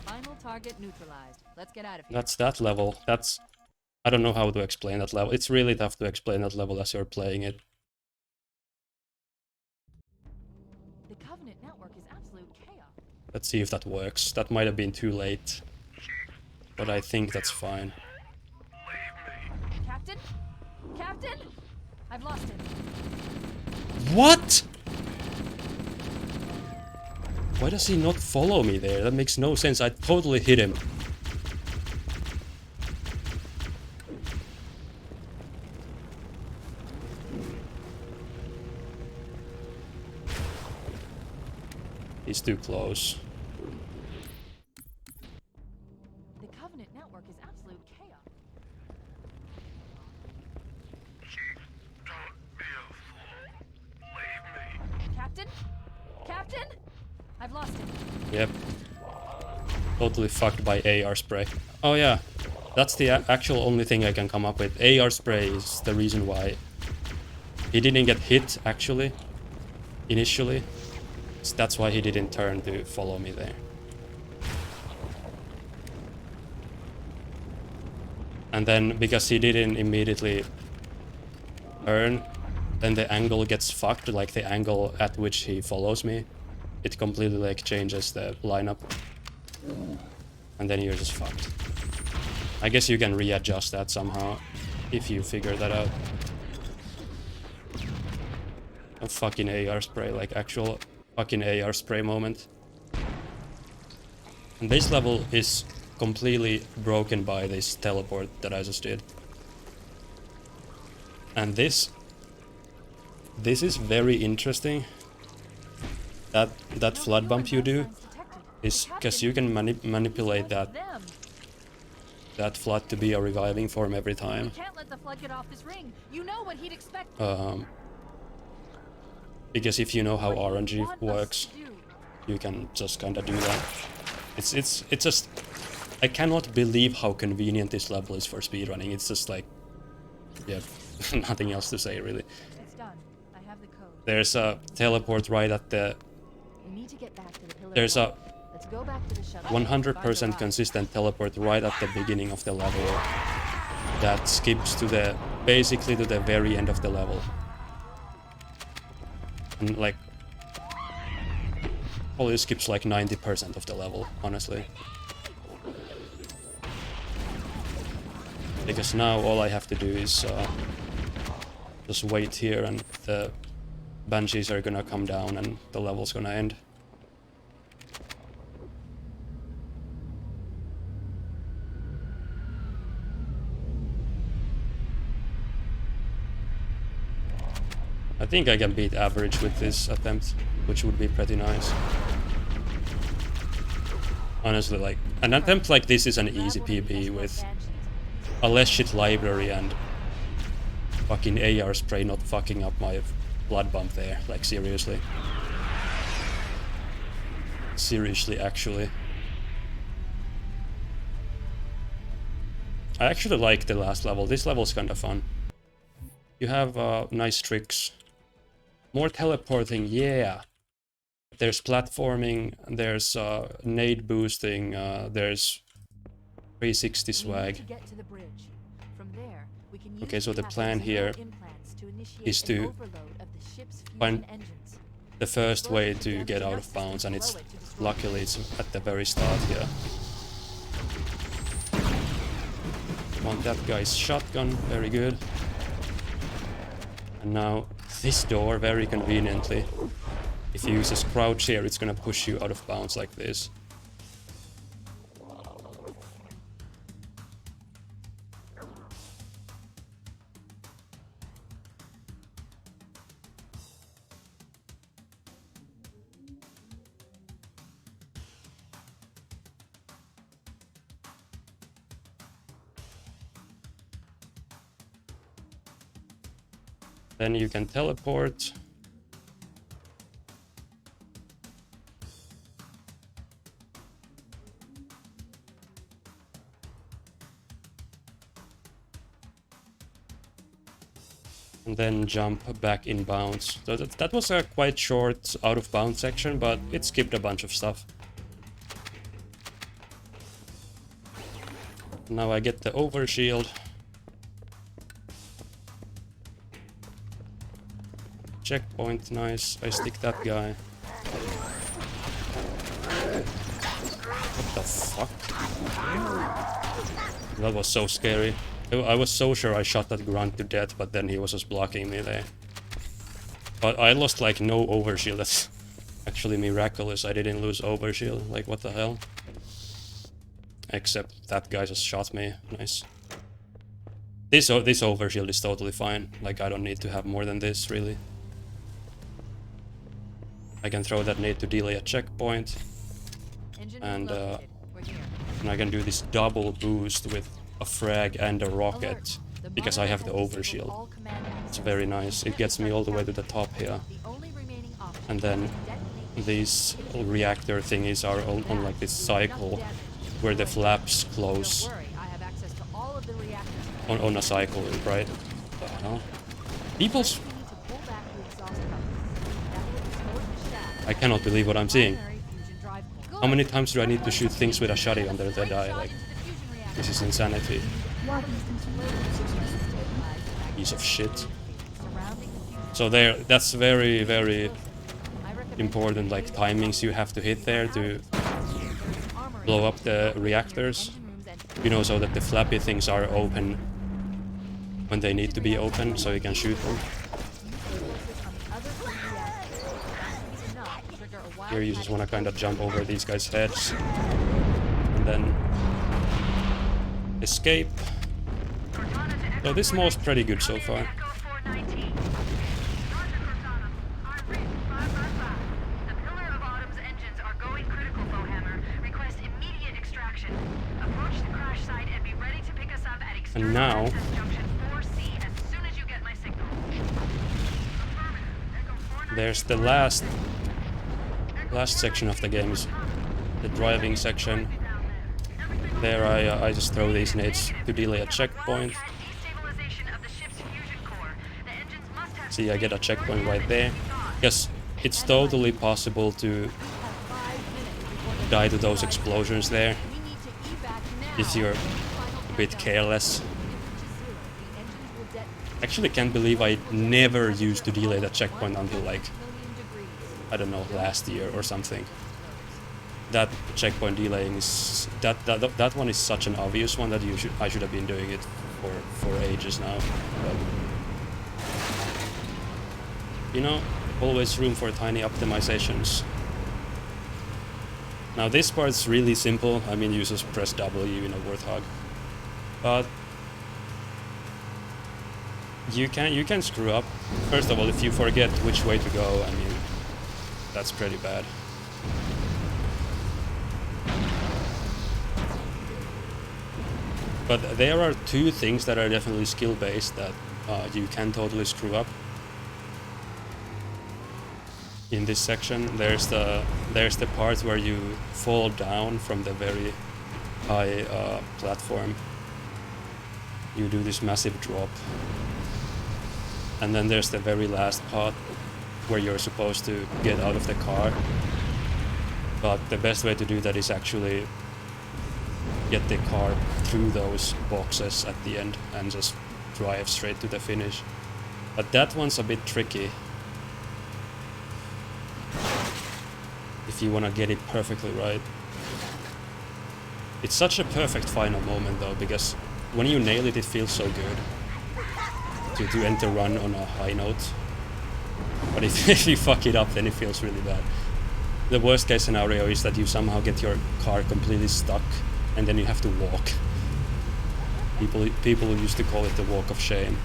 Final target neutralized. Let's get out of here. That's that level. That's... I don't know how to explain that level. It's really tough to explain that level as you're playing it. The Covenant network is absolute chaos. Let's see if that works. That might have been too late. But I think that's fine. Captain? Captain? I've lost him. What? Why does he not follow me there? That makes no sense. I totally hit him. He's too close. The Covenant network is absolute chaos. Don't be a fool. Leave me. Captain? Captain? I've lost him. Yep. Totally fucked by AR spray. Oh yeah. That's the actual only thing I can come up with. AR spray is the reason why he didn't get hit, actually. Initially. So that's why he didn't turn to follow me there. And then, because he didn't immediately turn, then the angle gets fucked, like the angle at which he follows me. It completely like changes the lineup. And then you're just fucked. I guess you can readjust that somehow, if you figure that out. A fucking AR spray, like actual fucking AR spray moment. And this level is completely broken by this teleport that I just did. And this is very interesting. That flood bump you do is because you can manipulate that flood to be a reviving form every time. Can't let the flood get off this ring. You know what he'd expect. Because if you know how RNG works, you can just kind of do that. It's just... I cannot believe how convenient this level is for speedrunning. It's just like... yeah, nothing else to say, really. It's done. I have the code. There's a teleport right at the... We need to get back to the pillar. There's a Let's go back to the shuttle. 100% consistent teleport right at the beginning of the level that skips to the... basically to the very end of the level. And like... probably skips like 90% of the level, honestly. Because now all I have to do is just wait here and the Banshees are gonna come down and the level's gonna end. I think I can beat average with this attempt, which would be pretty nice. Honestly, like, an attempt like this is an easy PB with a less shit library and fucking AR spray not fucking up my blood bump there. Like, seriously. Seriously, actually. I actually like the last level. This level's kind of fun. You have nice tricks. More teleporting, yeah. There's platforming, there's nade boosting, there's 360 swag. Okay, so the plan here is to find the first way to get out of bounds, and it's luckily it's at the very start here. Want that guy's shotgun, very good. And now this door, very conveniently, if you use this crouch here, it's gonna push you out of bounds like this. Then you can teleport. And then jump back in bounds. So that was a quite short out of bounds section, but it skipped a bunch of stuff. Now I get the overshield. Checkpoint, nice. I stick that guy. What the fuck? That was so scary. I was so sure I shot that grunt to death, but then he was just blocking me there. But I lost like no overshield. That's actually miraculous. I didn't lose overshield. Like, what the hell? Except that guy just shot me. Nice. This overshield is totally fine. Like, I don't need to have more than this, really. I can throw that nade to delay a checkpoint. And I can do this double boost with a frag and a rocket, because I have the overshield. It's very nice. It gets me all the way to the top here. And then these reactor thingies are on like this cycle where the flaps close on a cycle, right? What the hell? People's... I cannot believe what I'm seeing. How many times do I need to shoot things with a shotty until they die? Like, this is insanity. Piece of shit. So there, that's very, very important, like, timings you have to hit there to blow up the reactors. You know, so that the flappy things are open when they need to be open, so you can shoot them. Here you just want to kind of jump over these guys' heads and then escape. So this move's pretty good so far. And now there's the last section of the game, is the driving section. There I just throw these nades to delay a checkpoint. See, I get a checkpoint right there. Yes, it's totally possible to die to those explosions there if you're a bit careless. Actually can't believe I never used to delay the checkpoint until, like, I don't know, last year or something. That checkpoint delaying is that one is such an obvious one that I should have been doing it for ages now. But, you know, always room for tiny optimizations. Now this part's really simple. I mean, you just press W in a Warthog, but you can screw up. First of all, if you forget which way to go, I mean, that's pretty bad. But there are two things that are definitely skill-based that you can totally screw up. In this section, there's the part where you fall down from the very high platform. You do this massive drop, and then there's the very last part where you're supposed to get out of the car. But the best way to do that is actually get the car through those boxes at the end and just drive straight to the finish. But that one's a bit tricky. If you want to get it perfectly right. It's such a perfect final moment though, because when you nail it, it feels so good to end the run on a high note. But if you fuck it up, then it feels really bad. The worst case scenario is that you somehow get your car completely stuck and then you have to walk. People used to call it the walk of shame.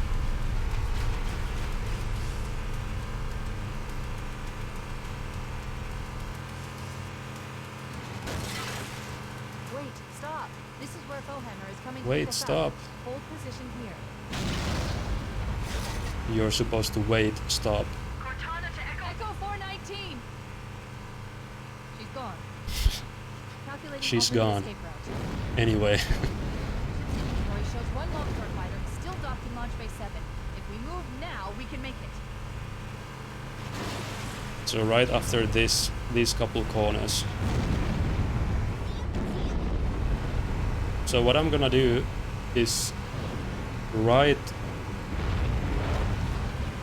Wait, stop. This is where Fohammer is coming. Wait, stop. Hold position here. You're supposed to wait, stop. Cortana to Echo. Echo 419. She's gone. Calculating She's alternate gone. escape route. Anyway. Inventory shows one Warthog fighter still docked in Launch Bay 7. If we move now, we can make it. So right after these couple corners. So what I'm gonna do is right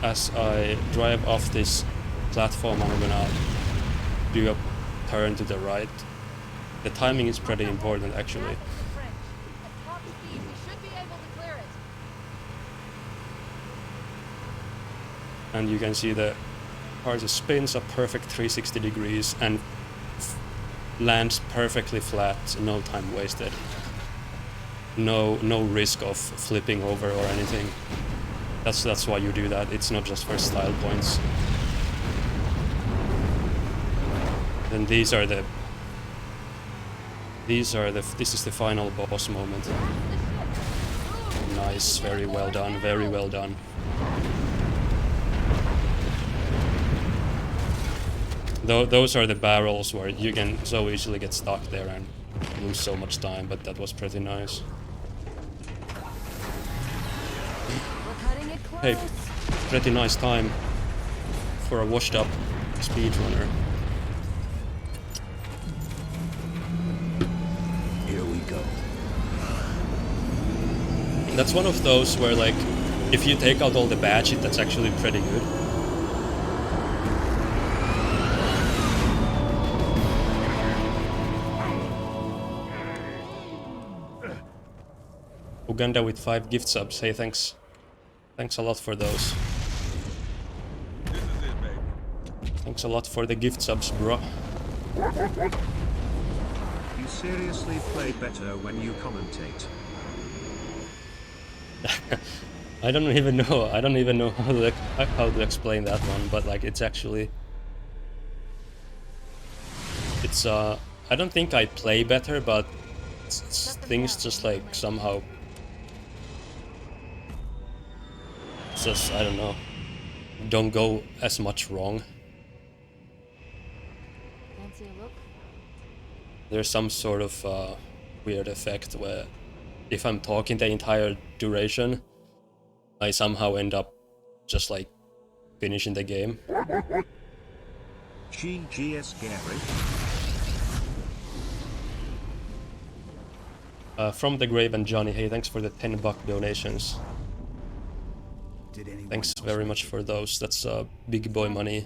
as I drive off this platform, I'm gonna do a turn to the right. The timing is pretty important actually. French. At top speed, we should be able to clear it. And you can see the car just spins a perfect 360 degrees and lands perfectly flat, no time wasted. No risk of flipping over or anything. That's why you do that. It's not just for style points. Then this is the final boss moment. Nice, very well done, very well done. Those are the barrels where you can so easily get stuck there and lose so much time, but that was pretty nice. We're cutting it close. Hey, pretty nice time for a washed up speedrunner. Here we go. That's one of those where, like, if you take out all the bad shit, that's actually pretty good. Uganda with 5 gift subs. Hey, thanks. Thanks a lot for those. This is it, baby. Thanks a lot for the gift subs, bro. You seriously play better when you commentate. I don't even know how to explain that one, but like it's actually I don't think I play better, but things just like somehow just, I don't know, don't go as much wrong. Fancy a look? There's some sort of weird effect where if I'm talking the entire duration, I somehow end up just like finishing the game. GGS Gary. From the Grave and Johnny, hey, thanks for the $10 donations. Did anyone Thanks else very much for those. That's big boy money.